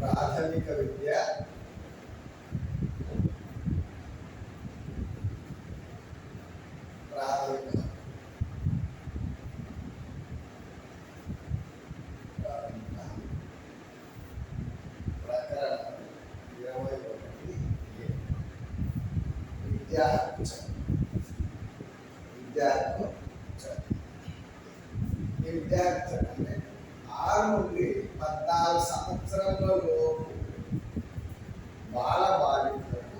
ప్రాథమిక విద్య, ప్రాథమిక ప్రకరణం 21 విద్యా హక్కు చట్టం. విద్యా హక్కు చట్టం. ఈ విద్యా హక్కు చట్టం 6 నుండి 14 సంవత్సరాలలోపు బాల బాలికలకు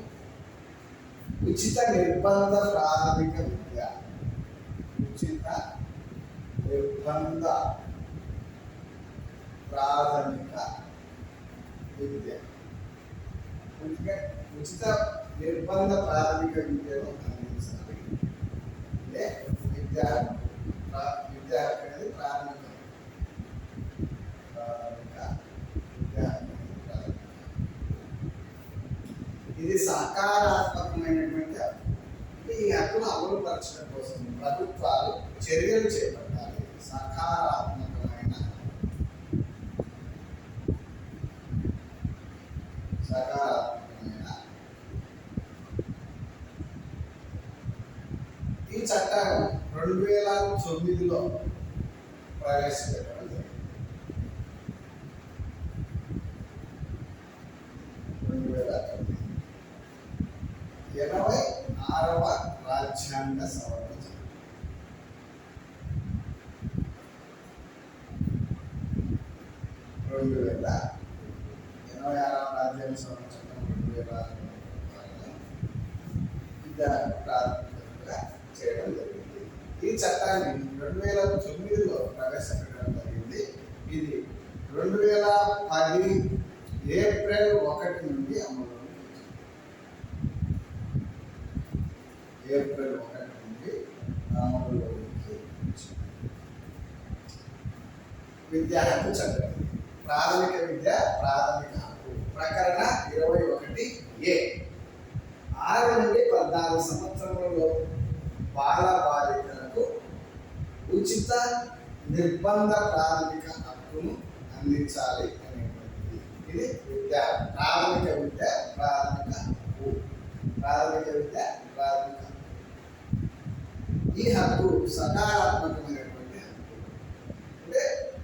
ఉచిత నిర్బంధ ప్రాథమిక విద్య, ఉచిత నిర్బంధ ప్రాథమిక విద్య, ఉచిత నిర్బంధ ప్రాథమిక విద్యను అందించాలి. అంటే విద్యా విద్యా అనేది ప్రాథమిక విద్యా. ఇది సకారాత్మకమైనటువంటి ఈ హక్కును అమలుపరచడం కోసం ప్రభుత్వాలు చర్యలు చేపట్టాలి. సకారాత్మకమైన ఈ చట్టం 2009లో ప్రవేశపెట్టడం జరిగింది. 86వ రాజ్యాంగ సవరణ చట్టం. 2086వ రాజ్యాంగ సవరణ చట్టం 2006 విద్యా ప్రాథమికంగా చేయడం జరిగింది. ఈ చట్టాన్ని 2009లో ప్రవేశపెట్టడం జరిగింది. ఇది 2010 ఏప్రిల్ 1 నుండి అమలు. ఏప్రిల్ 1 నుండి అమలులోకి విద్యా హక్కు చట్టం. ప్రాథమిక విద్య, ప్రాథమిక హక్కు ప్రకరణ 21A 6 నుండి 14 సంవత్సరాలలో బాల బాలికలకు ఉచిత నిర్బంధ ప్రాథమిక హక్కును అందించాలి అనేటువంటిది. ఇది విద్యా ప్రాథమిక విద్య, ప్రాథమిక హక్కు. ప్రాథమిక విద్య, ప్రాథమిక హక్కు. ఈ హక్కు సకారాత్మకమైనటువంటి హక్కు. అంటే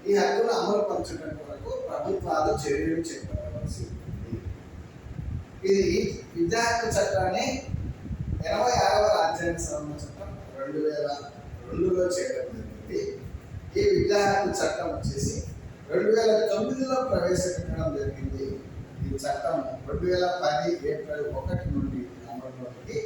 ఈ హక్కును అమలుపరచడం కొరకు ప్రభుత్వాలు చర్యలు చేపట్టవలసి ఉంటుంది. ఇది విద్యా హక్కు చట్టాన్ని 86వ రాజ్యాంగ సవరణ చట్టం 2002లో చేయడం జరిగింది. ఈ విద్యా హక్కు చట్టం వచ్చేసి 2009లో ప్రవేశపెట్టడం జరిగింది. ఈ చట్టం 2010 ఏప్రిల్ 1 నుండి అమలులోకి